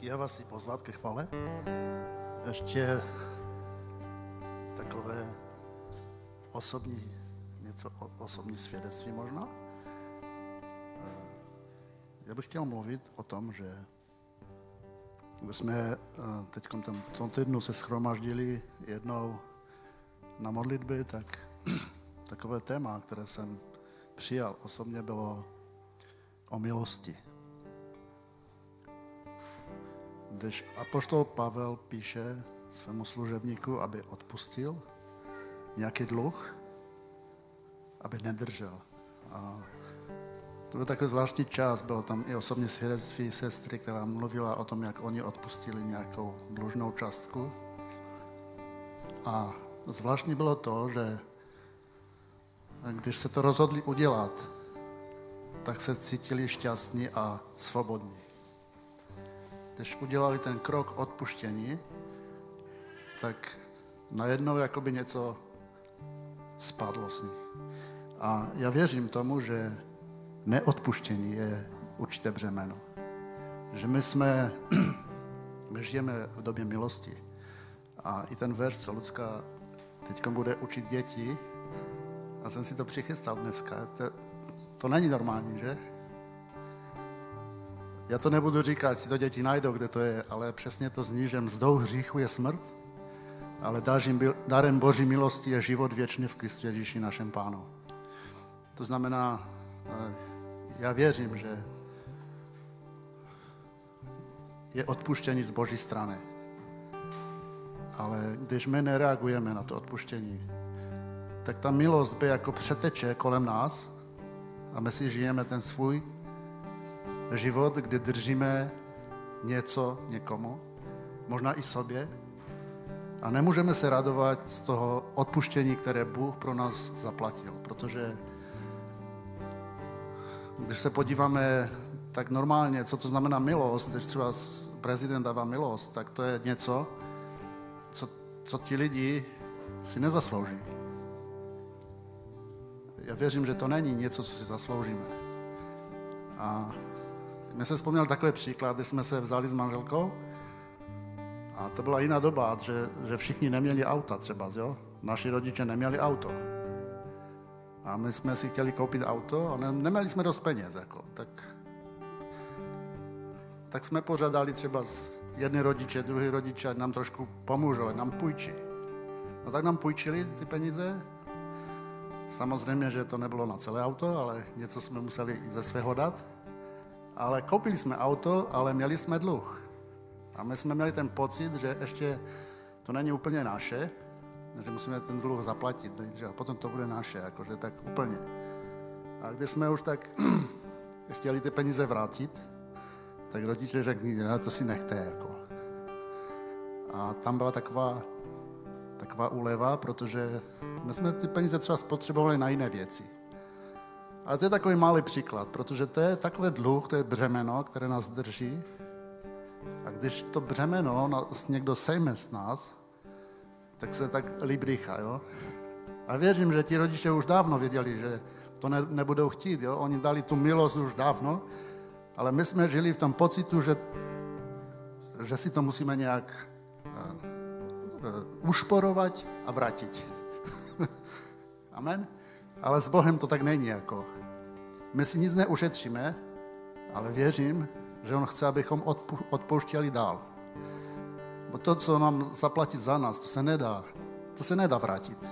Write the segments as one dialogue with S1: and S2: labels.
S1: Tak já vás chci pozvat ke chvale. Ještě takové osobní svědectví možná. Já bych chtěl mluvit o tom, že když jsme teď v tom týdnu se shromaždili jednou na modlitby, tak takové téma, které jsem přijal osobně, bylo o milosti. Když apoštol Pavel píše svému služebníku, aby odpustil nějaký dluh, aby nedržel. A to byl takový zvláštní čas, bylo tam i osobní svědectví sestry, která mluvila o tom, jak oni odpustili nějakou dlužnou částku. A zvláštní bylo to, že když se to rozhodli udělat, tak se cítili šťastní a svobodní. Když udělali ten krok odpuštění, tak najednou jakoby něco spadlo z nich. A já věřím tomu, že neodpuštění je určité břemeno. Že my žijeme v době milosti. A i ten verš, co Lucka teď bude učit děti, a jsem si to přichystal dneska, to není normální, že? Já to nebudu říkat, si to děti najdou, kde to je, ale přesně to zní, že mzdou hříchu je smrt, ale darem Boží milosti je život věčný v Kristu Ježíši našem Pánu. To znamená, já věřím, že je odpuštění z Boží strany. Ale když my nereagujeme na to odpuštění, tak ta milost by jako přeteče kolem nás a my si žijeme ten svůj život, kdy držíme něco někomu, možná i sobě, a nemůžeme se radovat z toho odpuštění, které Bůh pro nás zaplatil, protože když se podíváme tak normálně, co to znamená milost, když třeba prezident dává milost, tak to je něco, co ti lidi si nezaslouží. Já věřím, že to není něco, co si zasloužíme. A mě se vzpomněl takový příklad, když jsme se vzali s manželkou a to byla jiná doba, že všichni neměli auta třeba, jo? Naši rodiče neměli auto. A my jsme si chtěli koupit auto, ale neměli jsme dost peněz. Jako. Tak jsme požádali třeba jedni rodiče, druhý rodiče, ať nám trošku pomůžou, ať nám půjčí. No tak nám půjčili ty peníze. Samozřejmě, že to nebylo na celé auto, ale něco jsme museli ze svého dát. Ale koupili jsme auto, ale měli jsme dluh. A my jsme měli ten pocit, že ještě to není úplně naše, že musíme ten dluh zaplatit, a potom to bude naše, jakože tak úplně. A když jsme už tak chtěli ty peníze vrátit, tak rodiče řekli, že to si nechte. Jako. A tam byla taková úleva, protože my jsme ty peníze třeba spotřebovali na jiné věci. Ale to je takový malý příklad, protože to je takové dluh, to je břemeno, které nás drží. A když to břemeno někdo sejme z nás, tak se tak líp rýchá, jo. A věřím, že ti rodiče už dávno věděli, že to nebudou chtít, jo. Oni dali tu milost už dávno, ale my jsme žili v tom pocitu, že si to musíme nějak ušporovat a vrátit. Amen? Ale s Bohem to tak není. Jako. My si nic neušetříme, ale věřím, že On chce, abychom odpouštěli dál. Bo to, co nám zaplatit za nás, to se nedá vrátit.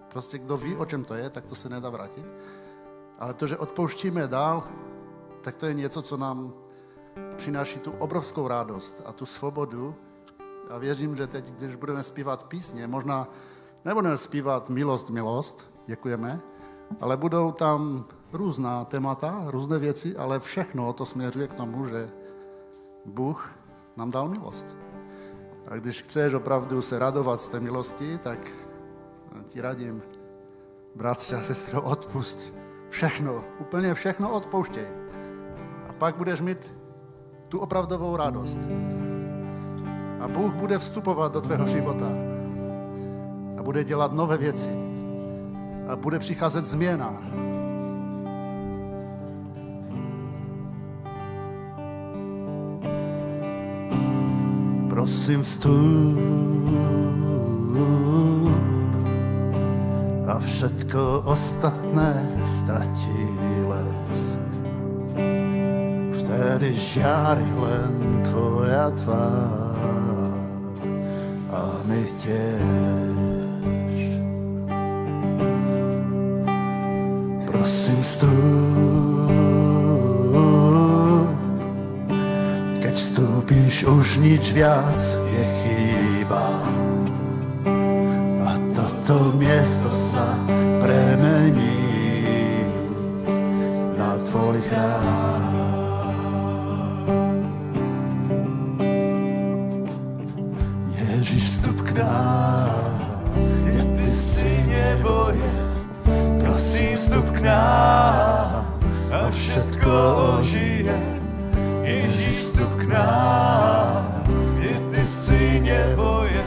S1: Prostě kdo ví, o čem to je, tak to se nedá vrátit. Ale to, že odpouštíme dál, tak to je něco, co nám přináší tu obrovskou radost a tu svobodu. A věřím, že teď, když budeme zpívat písně, možná nebudeme zpívat milost, milost, děkujeme, ale budou tam různá témata, různé věci, ale všechno to směřuje k tomu, že Bůh nám dal milost. A když chceš opravdu se radovat z té milosti, tak ti radím, bratře a sestro, odpusť všechno, úplně všechno odpouštěj. A pak budeš mít tu opravdovou radost. A Bůh bude vstupovat do tvého života. A bude dělat nové věci. A bude přicházet změna. Prosím, vstup a všetko ostatné stratí lesk. Vtedy žiari len tvoja tvár a my tiež. Prosím, vstup, keď vstúpíš, už nič viac nechýba. A toto miesto sa premení na tvoj chrám. Ježiš, vstup k nám, kde ty si neboje. Prosím, vstup k nám a všetko ožije. Ježiš, vstup k nám, kde ty si neboje.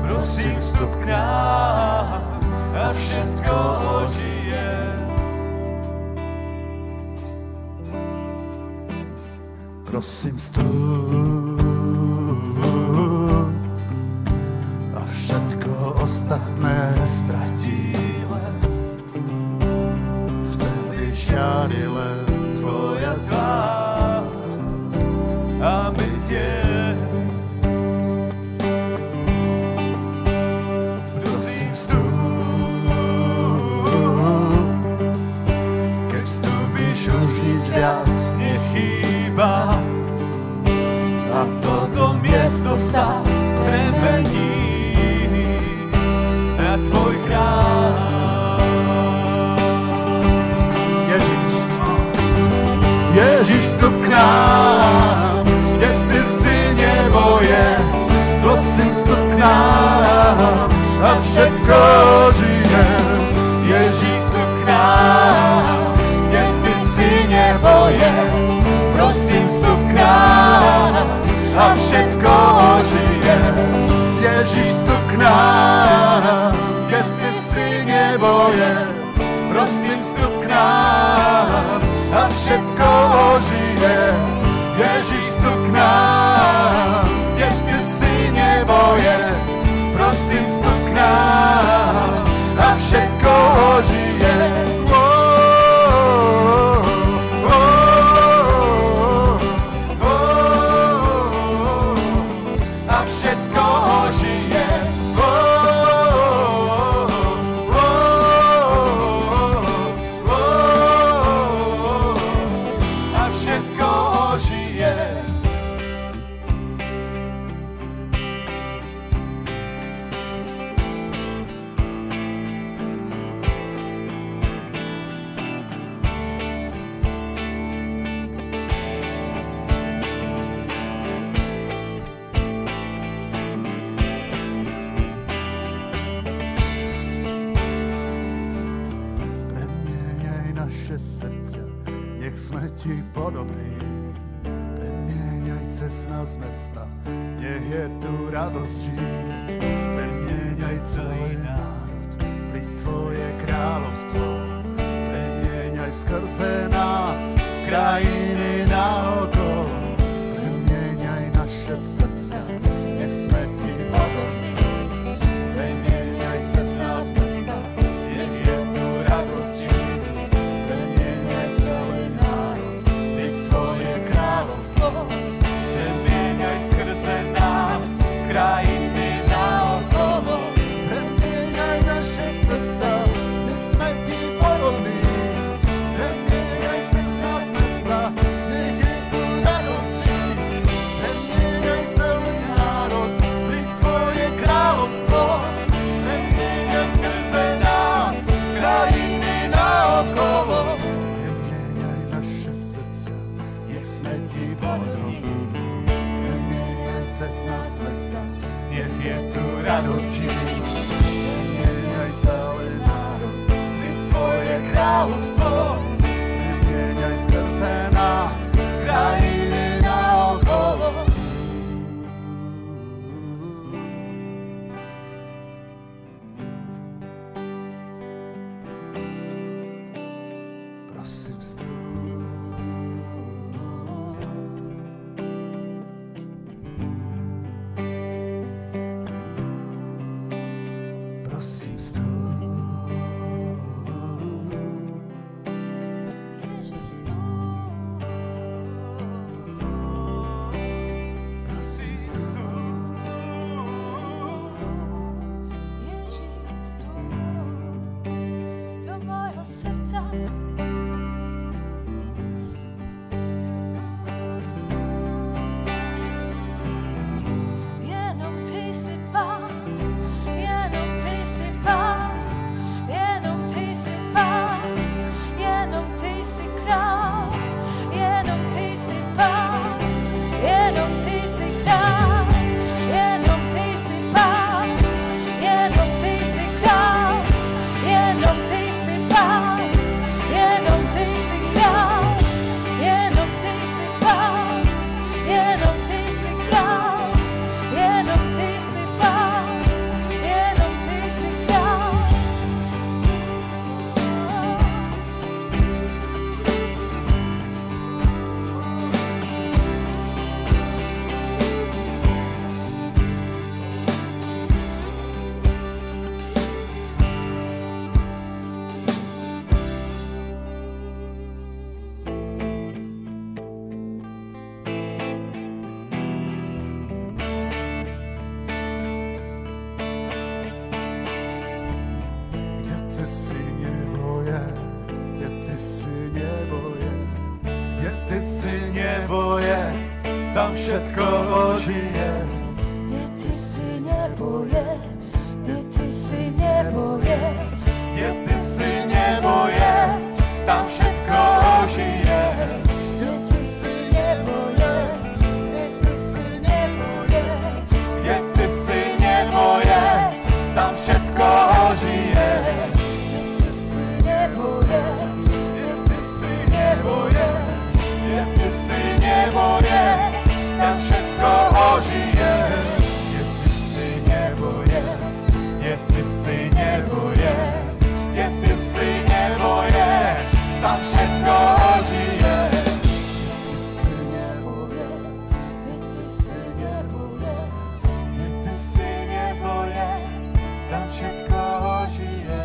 S1: Prosím, vstup k nám a všetko ožije. Prosím, vstup a všetko ostatné stratí les. Vtedy žiari len tvoja tvár a my tiež. Prosím, vstup, keď vstúpiš, už nič viac nechýba. A toto miesto sa premení na tvoj chrám. Ježiš, Ježiš, vstup k nám, kde ty si neboje. Prosím, vstup k nám a všetko žije. Ježiš, vstup k nám, kde ty si neboje. Prosím, vstup k nám a všetko ožije. Ježiš, vstup k nám, kde ty si neboje. Prosím, vstup k nám a všetko ožije. Ježiš, vstup k nám, kde ty si neboje. Prosím, vstup k nám a všetko ožije. Srdcia, nech sme ti podobní. Premieňaj cez nás mesta, nech je tu radosť žiť. Premieňaj celý národ, príď tvoje kráľovstvo. Premieňaj skrze nás krajiny naokolo. Premieňaj naše srdcia, nech sme ti podobní. Premieňaj cez nás mesta, nech je tu radosť žiť. Premieňaj skrze nás krajiny naokolo. Premieňaj naše srdca, nech sme ti podobní. Premieňaj cez nás mesta, nech je tu radosť žiť. Premieňaj celý národ, príď tvoje kráľovstvo. Premieňaj skrze nás krajiny naokolo. Premieňaj naše srdca, nech sme ti podobní. Premieňaj cez nás mesta, nech je tu radosť žiť. Premieňaj celý národ, príď tvoje kráľovstvo. Premieňaj skrze nás krajiny naokolo. Prosím, vstup.
S2: pán, jenom ty jsi král, jenom ty jsi pán, jenom ty jsi král, jenom ty jsi pán, jenom ty jsi král, jenom ty jsi pán, jenom ty jsi král, jenom ty jsi pán, jenom ty jsi král.
S3: Tam všetko ožije.
S2: Kde ty si nebo je, kde ty si nebo je,
S3: Kde ty si nebo je, tam všetko ožije.
S2: kde ty si nebo je, kde ty si nebo je,
S3: Kde ty si nebo je, tam všetko ožije.
S2: kde ty si nebo je,
S3: Kde ty si nebo je, kde ty si nebo je, tam všetko ožije. Kde ty si nebo je, kde ty si nebo je, kde ty si nebo je, tam všetko ožije.
S2: kde ty si nebo je,
S3: Kde ty si nebo je, tam všetko ožije.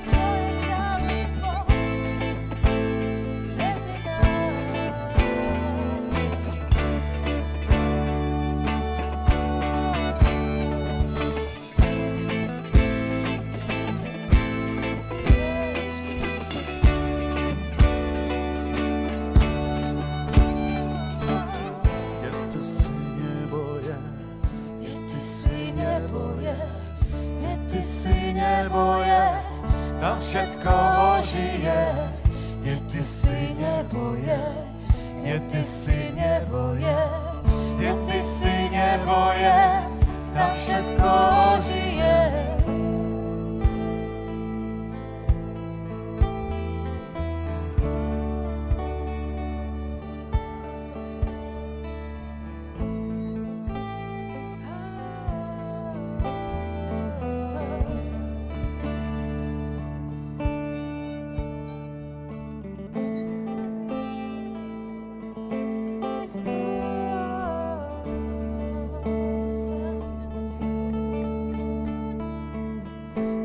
S2: tvoje královstvo mezi námi.
S3: Kde ty si nebo je,
S2: Kde ty si nebo je, kde ty si
S3: nebo je, tam všetko ožije. Kde ty si nebo je, kde ty si nebo je, kde ty si nebo je, tam všetko ožije.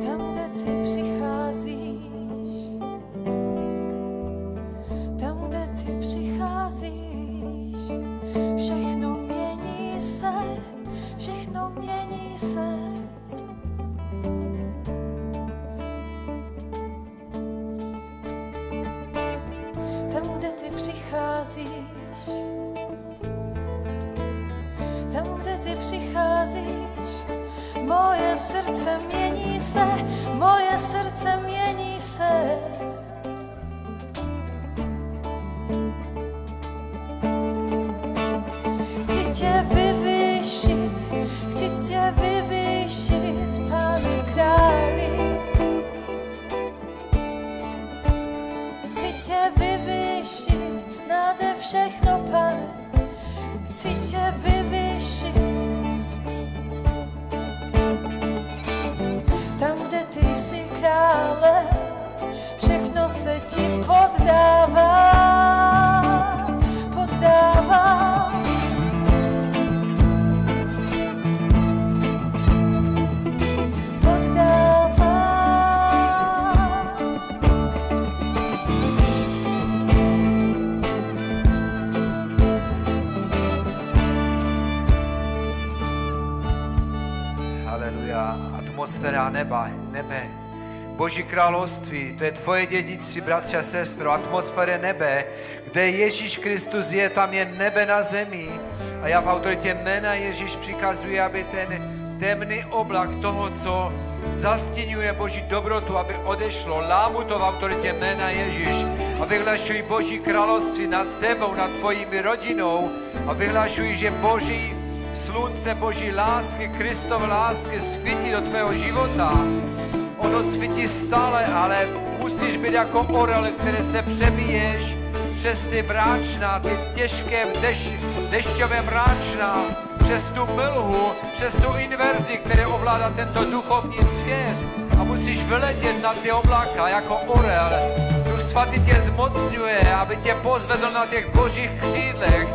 S2: Tam, kde ty přicházíš, tam, kde ty přicházíš, všechno mění se, všechno mění se. Tam, kde ty přicházíš, tam, kde ty přicházíš, moje srdce mění se, moje srdce mění se. Chci tě vyvýšit, Pane králi. Chci tě vyvýšit nade všechno, Pane. Chci tě vyvýšit. Tam, kde ty jsi krále, všechno se ti poddává, poddává.
S4: Atmosféra nebe. Boží království, to je tvoje dědictví, bratři a sestro, atmosféra nebe, kde Ježíš Kristus je, tam je nebe na zemi. A já v autoritě jména Ježíš přikazuji, aby ten temný oblak toho, co zastěňuje Boží dobrotu, aby odešlo. Lámu to v autoritě jména Ježíš a vyhlašuji Boží království nad tebou, nad tvojí rodinou a vyhlašuji, že Boží slunce, Boží lásky, Kristov lásky svítí do tvého života. Ono svítí stále, ale musíš být jako orel, který se přebíješ přes ty mráčna, ty těžké dešťové mráčna, přes tu mlhu, přes tu inverzi, které ovládá tento duchovní svět a musíš vyletět na ty obláka jako orel. Duch Svatý tě zmocňuje, aby tě pozvedl na těch božích křídlech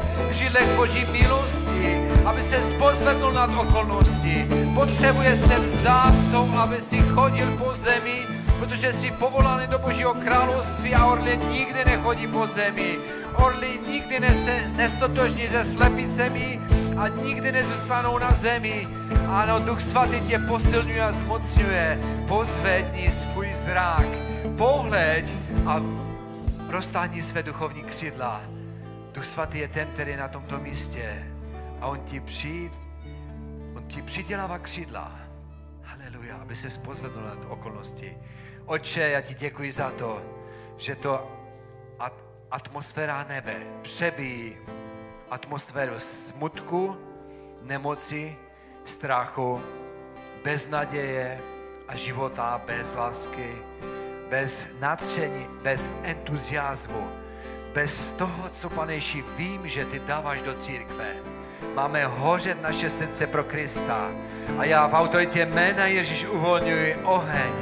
S4: Boží milosti, aby se pozvedl nad okolnosti. Potřebuje se vzdát tomu, aby si chodil po zemi, protože jsi povolaný do Božího království a orly nikdy nechodí po zemi. Orly nikdy nestotožní se slepicemi a nikdy nezůstanou na zemi. Ano, Duch Svatý tě posilňuje a zmocňuje. Pozvedni svůj zrak, pohleď a roztáhni své duchovní křídla. Duch Svatý je ten, který je na tomto místě a on ti přidělává křídla. Haleluja, aby se pozvedl nad okolnosti. Otče, já ti děkuji za to, že to atmosféra nebe přebíjí atmosféru smutku, nemoci, strachu, beznaděje a života bez lásky, bez nadšení, bez entuziasmu, bez toho, co, Pane Ježíši, vím, že ty dáváš do církve. Máme hořet naše srdce pro Krista a já v autoritě jména Ježíš uvolňuji oheň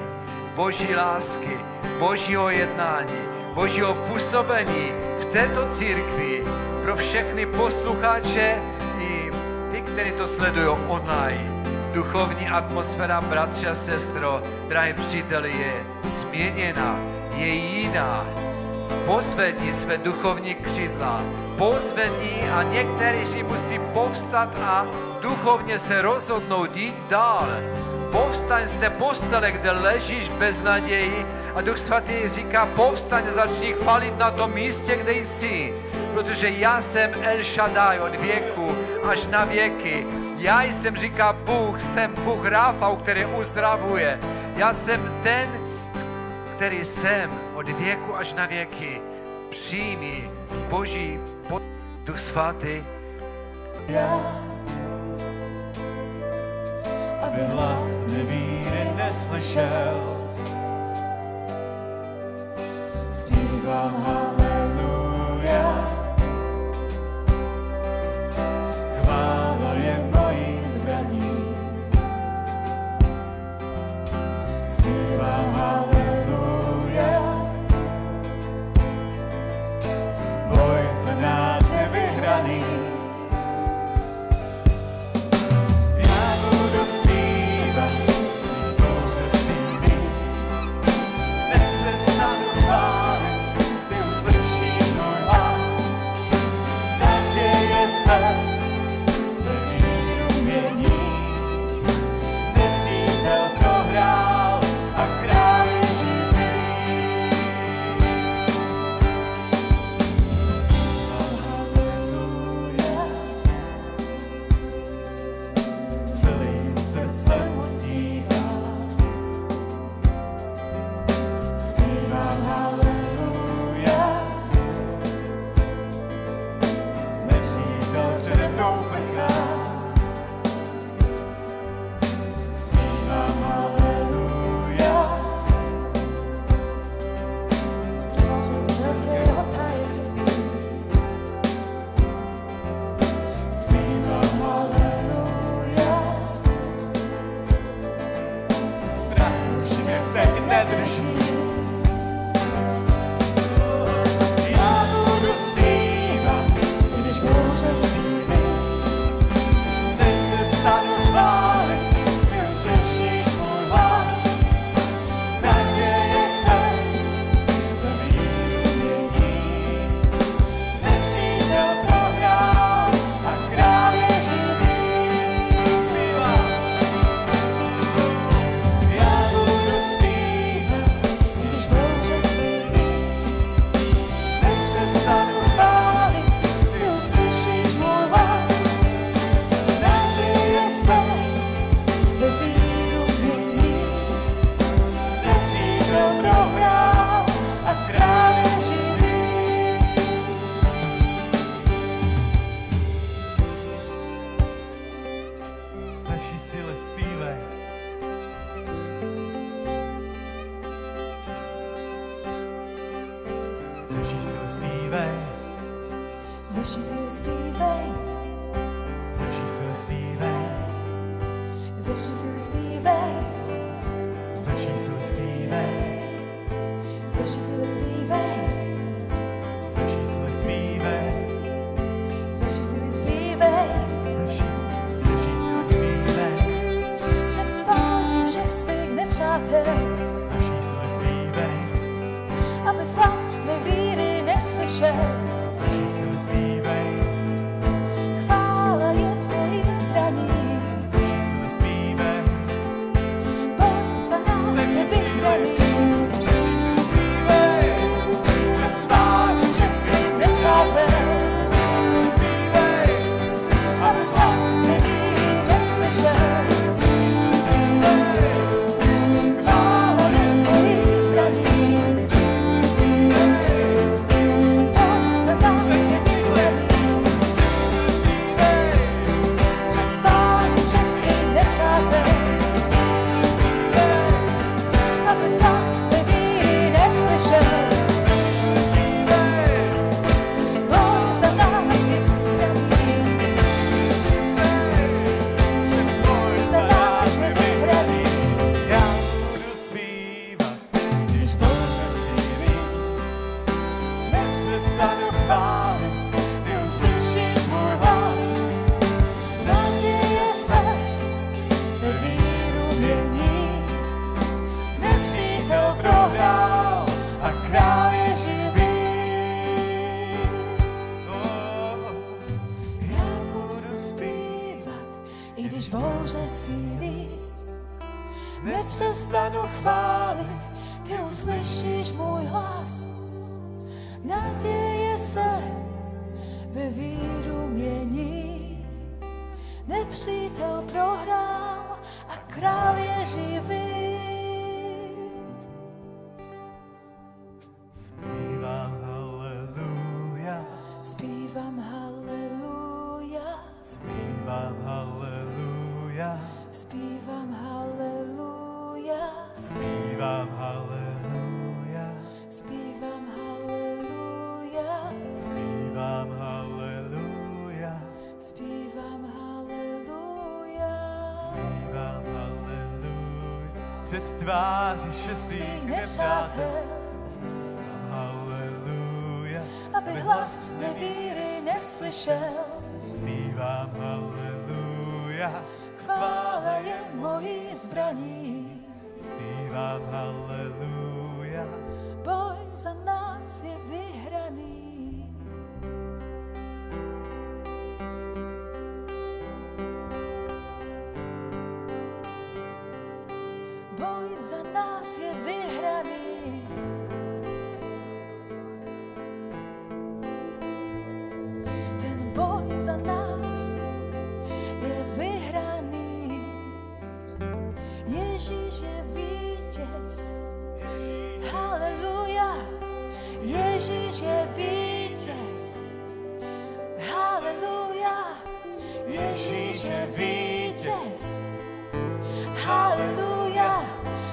S4: Boží lásky, Božího jednání, Božího působení v této církvi pro všechny posluchače i ty, kteří to sledují online. Duchovní atmosféra, bratři a sestro, drahí příteli, je změněna, je jiná. Pozvedni své duchovní křídla, pozvedni a někteří si musí povstat a duchovně se rozhodnout jít dál. Povstaň z té postele, kde ležíš bez naději a Duch Svatý říká, povstaň a začni chválit na tom místě, kde jsi. Protože já jsem El Shaddai od věku až na věky. Já jsem, říká Bůh, jsem Bůh Ráfau, který uzdravuje. Já jsem ten, který jsem od věku až na věky. Přijmi Boží Duch Svatý.
S3: Aby hlas nevíry neslyšel, zpívám haleluja. Chvála je mojí zbraní, zpívám haleluja. Boj za nás je vyhraný, zpívat, touře síly, nepřestanu chválit, ty zpívej.
S2: Ze vší síly zpívej.
S3: Ze vší síly zpívej.
S2: Ze vší síly zpívej.
S3: Ze vší síly zpívej.
S2: Ze vší síly zpívej.
S3: Ze vší síly zpívej.
S2: Ze vší síly zpívej.
S3: Ze vší síly zpívej.
S2: Před tváří všech svých nepřátel.
S3: Ze vší síly zpívej.
S2: Abys hlas nevíry neslyšel.
S3: Ze vší síly zpívej.
S2: Chvála je tvojí zbraní.
S3: Ze vší síly zpívej.
S2: Boj za nás je vyhraný.
S3: Ze vší síly zpívej.
S2: Před tváří všech svých nepřátel.
S3: Ze vší síly zpívej.
S2: Abys hlas nevíry neslyšel.
S3: Ze vší síly zpívej.
S2: Chvála je tvojí zbraní.
S3: Ze vší síly zpívej.
S2: Boj za nás je vyhraný. Před tváří všech svých nepřátel. Abys hlas nevíry neslyšel. Boj za nás je vyhraný. Boj za nás je vyhraný.
S3: Já budu zpívat,
S2: Když Bože síly
S3: nepřestanu chválit,
S2: ty uslyšíš můj hlas. Naděje se ve víru mění. Nepřítel prohrál a král je živý. Já budu zpívat, i když Bože síly nepřestanu chválit, ty uslyšíš můj hlas. Naděje se ve víru mění. Nepřítel prohrál a král je živý.
S3: zpívám haleluja,
S2: Zpívám haleluja,
S3: zpívám haleluja,
S2: zpívám haleluja,
S3: zpívám haleluja,
S2: zpívám haleluja,
S3: zpívám haleluja,
S2: zpívám haleluja.
S3: zpívám haleluja. Před tváří šestých nepřátel, haleluja,
S2: Aby hlas nevíry neslyšel,
S3: zpívám haleluja,
S2: chvála je mojí zbraní.
S3: zpívám haleluja,
S2: Boj za nás je vyhraný. Boj za nás je vyhraný. Ten boj za nás je vyhraný. Ježíš je vítěz. Haleluja. Ježíš je vítěz. Haleluja. Ježíš je vítěz. Haleluja.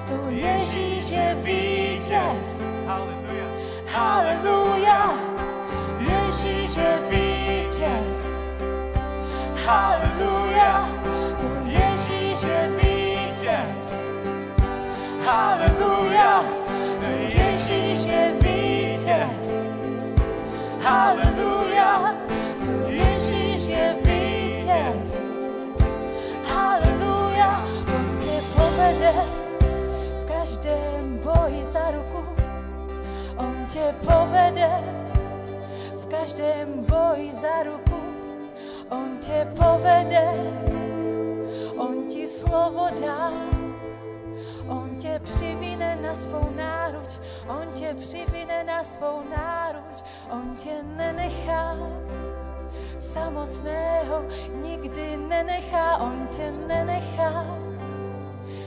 S2: To Ježíš je vítěz.
S3: haleluja,
S2: Haleluja. Ježíš je vítěz. Haleluja. To Ježíš je vítěz. Haleluja. To Ježíš je vítěz. Haleluja. To Ježíš je vítěz. Haleluja. On tě povede v každém boji za ruku. On tě povede v každém boji za ruku. On tě povede, on ti slovo dá. On tě přivine na svou náruč, on tě přivine na svou náruč. On tě nenechá samotného, nikdy nenechá. On tě nenechá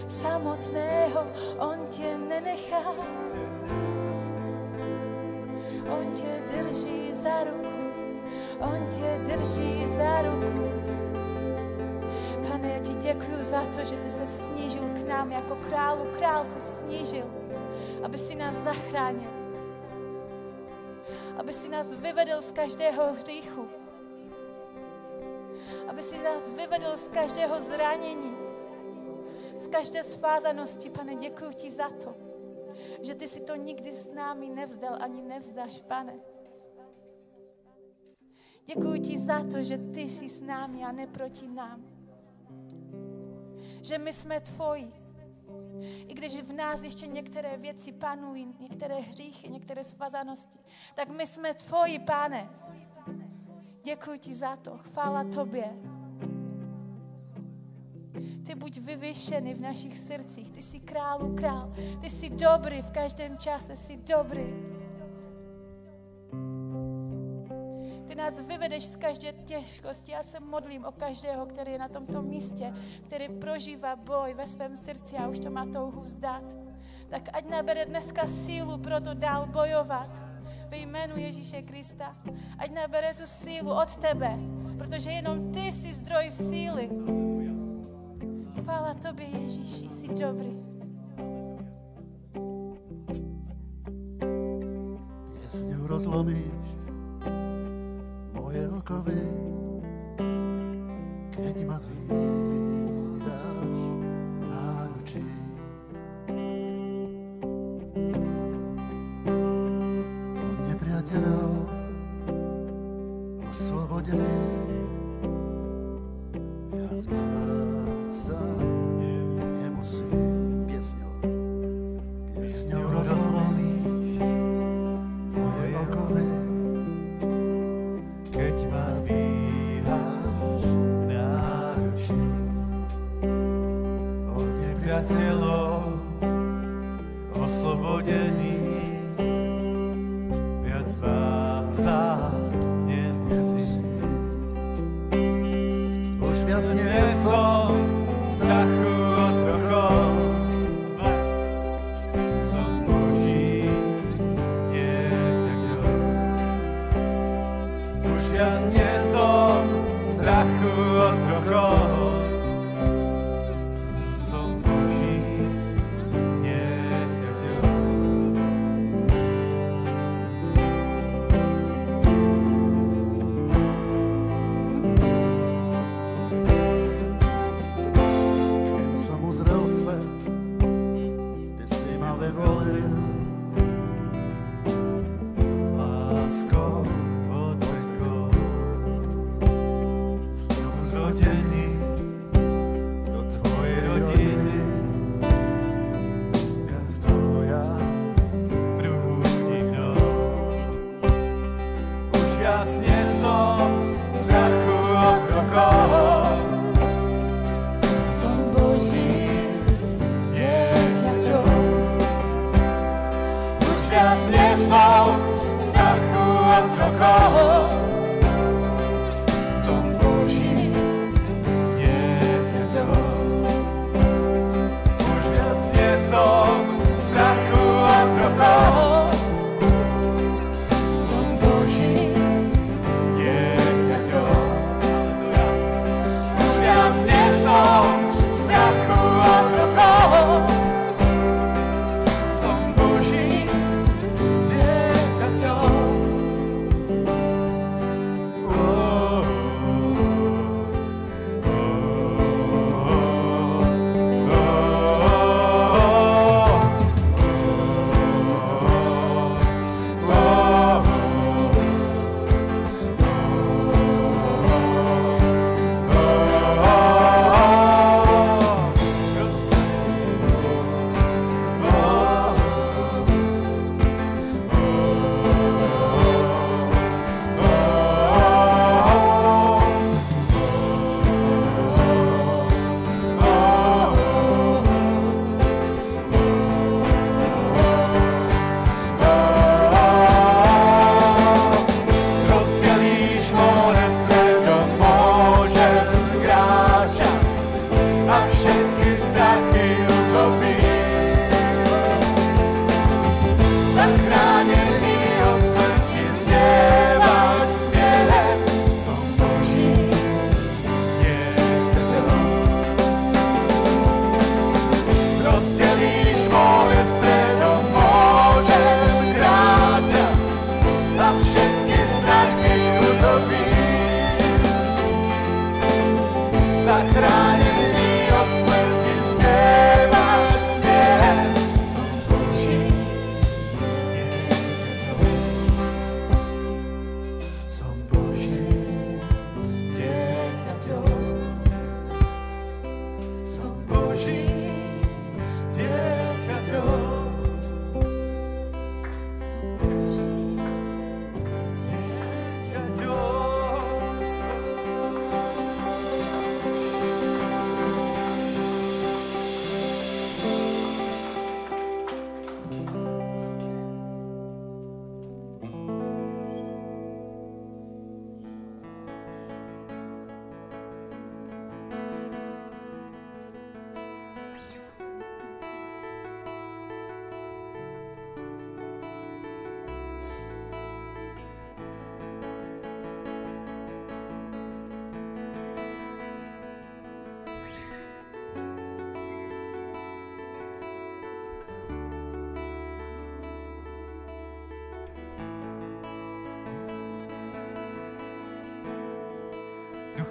S2: samotného, on tě nenechá. On tě drží za ruku, on tě drží za ruku. Pane, já ti děkuju za to, že ty se snížil k nám jako králu. Král se snížil, aby si nás zachránil. aby si nás vyvedl z každého hříchu. Aby si nás vyvedl z každého zranění, z každé svázanosti. Pane, děkuji ti za to, že ty si to nikdy s námi nevzdal ani nevzdáš, Pane. Děkuji ti za to, že ty jsi s námi a ne proti nám. Že my jsme tvoji. I když v nás ještě některé věci panují, některé hříchy, některé svazanosti, tak my jsme tvoji, Pane. Děkuji ti za to. Chvála tobě. Ty buď vyvyšený v našich srdcích. Ty jsi králu král. Ty jsi dobrý v každém čase. Jsi dobrý. Ty nás vyvedeš z každé těžkosti. Já se modlím o každého, který je na tomto místě, který prožívá boj ve svém srdci a už to má touhu vzdát. Tak ať nabere dneska sílu pro to dál bojovat. Ve jménu Ježíše Krista. Ať nabere tu sílu od tebe, protože jenom ty jsi zdroj síly. Chvála tobě, Ježíši, jsi dobrý.
S1: Piesňou rozlomíš moje okovy, keď ma dvíhaš v náručí. Od nepriateľov oslobodený, viac sa nemusí. Piesňou rozlomíš moje okovy, keď ma dvíhaš v náručí. Od nepriateľov oslobodený, viac báť sa nemusí. Už viac nie som strachu otrokov, som Boží dieťaťom. Už viac nie som strachu otrokov, som Boží dieťaťom. Keď som uzrel svet, ty si ma vyvolil láskou pod vekou. Znovu zrodený do tvojej rodiny, keď tvoja prúdi mnou. Už viac nie som strachu otrokov,
S2: Som Boží dieťaťom.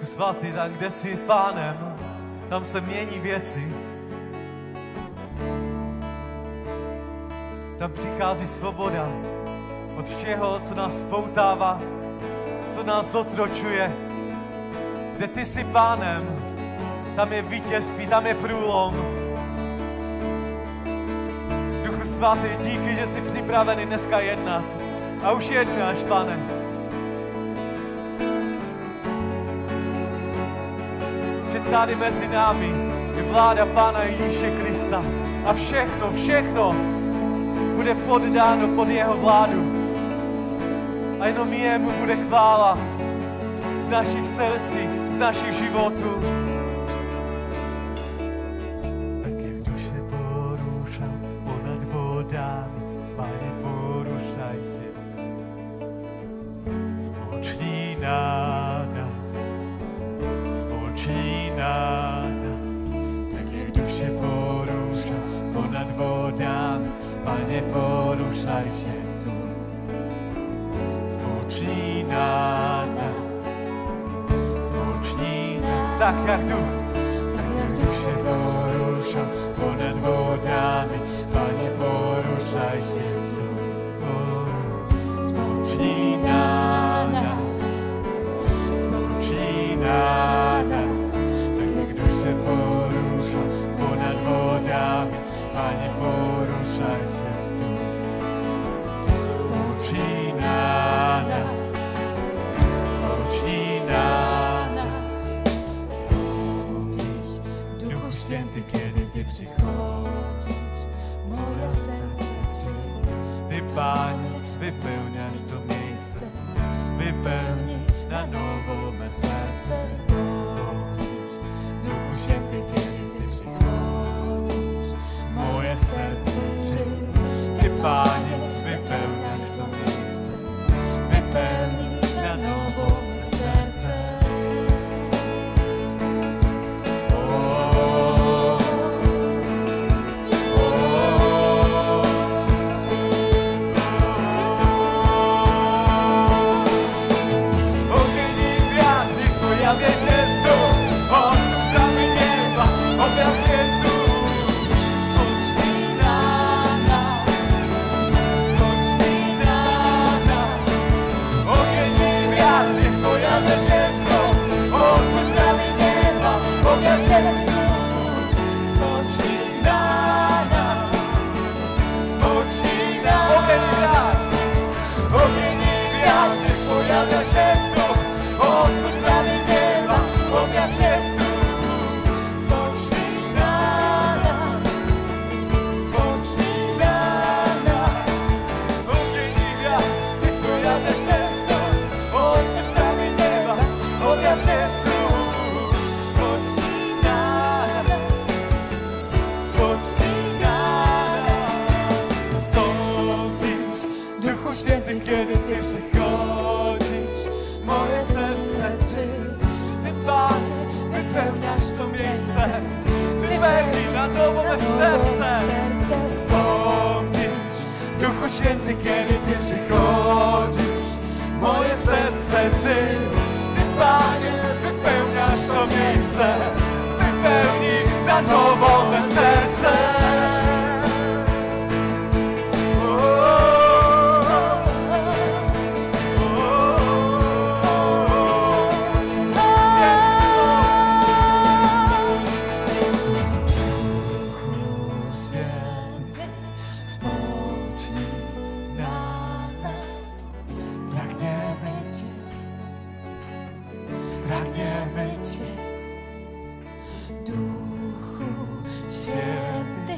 S3: Duchu Svatý, tam, kde jsi Pánem, tam se mění věci. Tam přichází svoboda od všeho, co nás spoutává, co nás zotročuje. Kde ty jsi Pánem, tam je vítězství, tam je průlom. Duchu Svatý, díky, že jsi připravený dneska jednat. A už jednáš, Pane. Že tady mezi námi je vláda Pána Ježíše Krista. A všechno bude poddáno pod jeho vládu. A jenom jemu bude chvála z našich srdcí, z našich životů. Tak jak duše porúša ponad vodami, Pane, porušaj si. Spočni na nás, spočni na nás. Tak jak duše porúša ponad vodami, Pane, porušaj si tu. Spočni na nás, spočni na nás. Tak jak duše porúša ponad vodami, Pane, porušaj si tu. Spočni na nás, spočni na nás. Tak jak duše porúša ponad vodami, Pane, porušaj si tu. Spočni na nás, spočni na nás. Stojíš, Duchu Svätý, kedy ty přichodíš, moje srdce tři. Ty, Páne, vyplňaš to místo, vyplni na novo mé srdce. Stojíš, Duchu Svätý, kedy ty přichodíš, moje srdce tři. Ty, Páne, vyplňaš to místo, vyplni na novo mé srdce. Kiedy ty przychodzisz, moje serce trzy. Ty, Panie, wypełniasz to miejsce, wypełnij na nowo me serce. Stądzisz, Duchu Święty, kiedy ty przychodzisz, moje serce trzy. Ty, Panie, wypełniasz to miejsce, wypełnij na nowo me serce.
S2: Pragniemy Cię, Duchu Święty.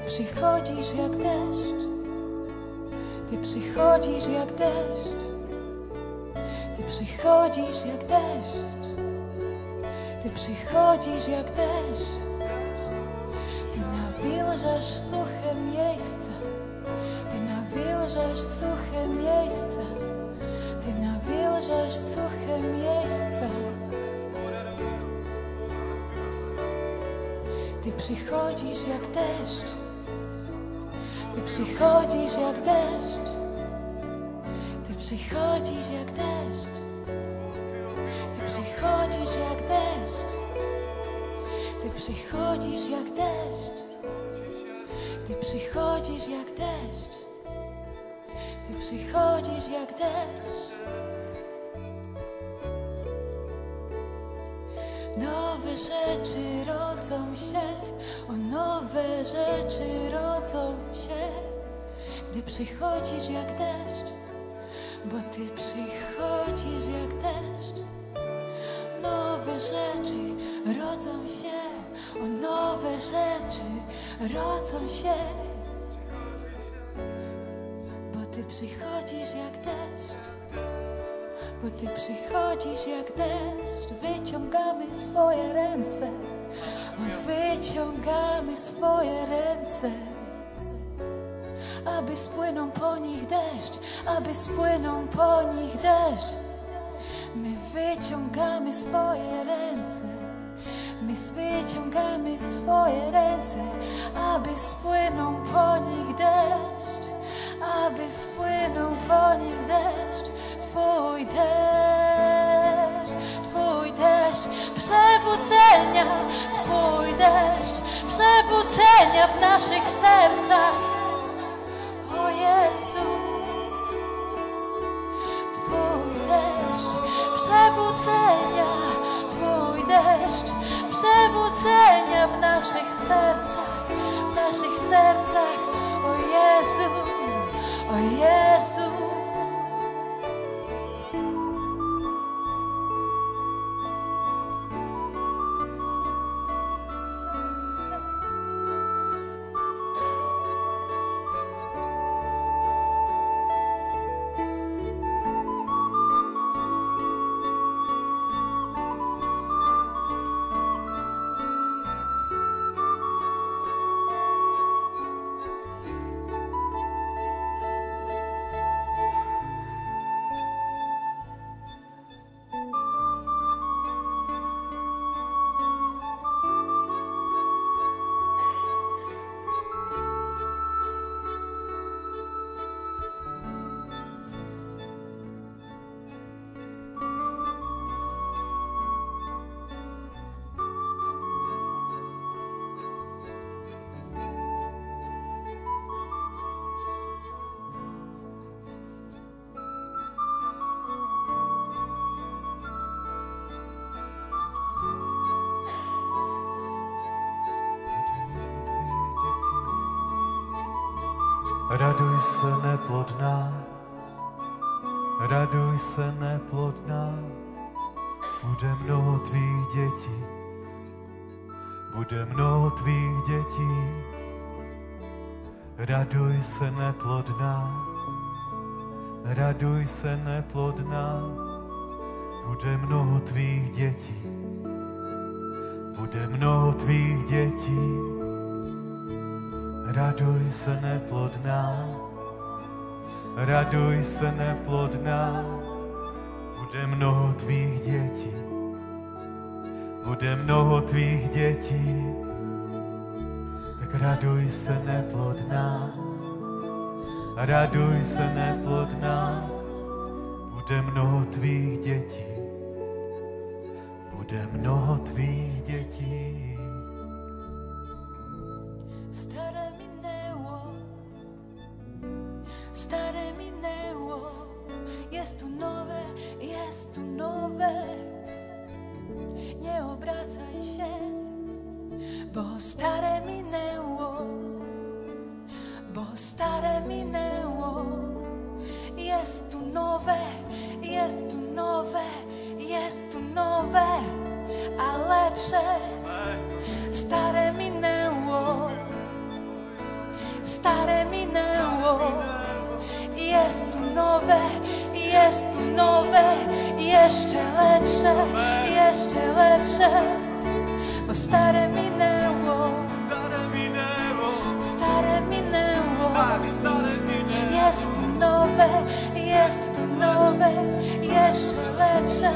S2: przychodzisz jak deszcz. Ty przychodzisz jak deszcz. Ty przychodzisz jak deszcz. Ty przychodzisz jak deszcz. Ty nawilżasz suche miejsca. Ty nawilżasz suche miejsca. Ty nawilżasz suche miejsca. Ty przychodzisz jak deszcz. Ty przychodzisz jak deszcz. Ty przychodzisz jak deszcz. Ty przychodzisz jak deszcz. Ty przychodzisz jak deszcz. Ty przychodzisz jak deszcz. Ty przychodzisz jak deszcz. Nowe rzeczy rodzą się, o nowe rzeczy rodzą się, gdy przychodzisz jak deszcz, bo Ty przychodzisz jak deszcz. Nowe rzeczy rodzą się, o nowe rzeczy rodzą się, bo Ty przychodzisz jak deszcz. Bo Ty przychodzisz jak deszcz. Wyciągamy swoje ręce, wyciągamy swoje ręce, aby spłynął po nich deszcz, aby spłynął po nich deszcz. My wyciągamy swoje ręce, my wyciągamy swoje ręce, aby spłynął po nich deszcz, aby spłynął po nich deszcz. Twój deszcz przebudzenia, Twój deszcz przebudzenia w naszych sercach. O Jezu, Twój deszcz przebudzenia, Twój deszcz przebudzenia w naszych sercach, w naszych sercach. O Jezu, o Jezu.
S3: Raduj se neplodná, raduj se neplodná, bude mnoho tvých dětí, bude mnoho tvých dětí. Raduj se neplodná, raduj se neplodná, bude mnoho tvých dětí, bude mnoho tvých dětí. Raduj se neplodná, raduj se neplodná, bude mnoho tvých dětí, bude mnoho tvých dětí. Tak raduj se neplodná, raduj se neplodná, bude mnoho tvých dětí, bude mnoho tvých dětí.
S2: Stare minęło, jest tu nowe, nie obracaj się, bo stare minęło, jest tu nowe, a lepsze. Stare minęło, staré minęło, jest tu nowe, jeszcze lepsze, bo stare minęło,
S3: Tak, stare minęło.
S2: jest tu nowe, jeszcze lepsze.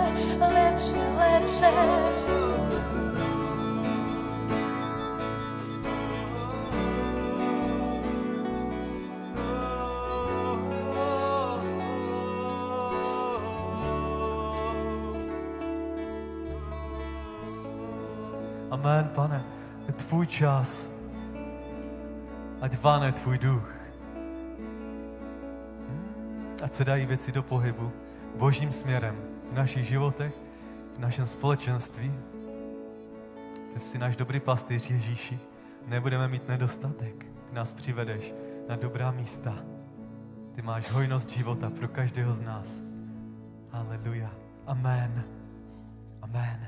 S3: Amen, Pane, je tvůj čas. Ať váne tvůj duch. Ať se dají věci do pohybu božím směrem v našich životech, v našem společenství. Ty jsi náš dobrý pastýř, Ježíši. Nebudeme mít nedostatek. Ty nás přivedeš na dobrá místa. Ty máš hojnost života pro každého z nás. Haleluja. Amen. Amen.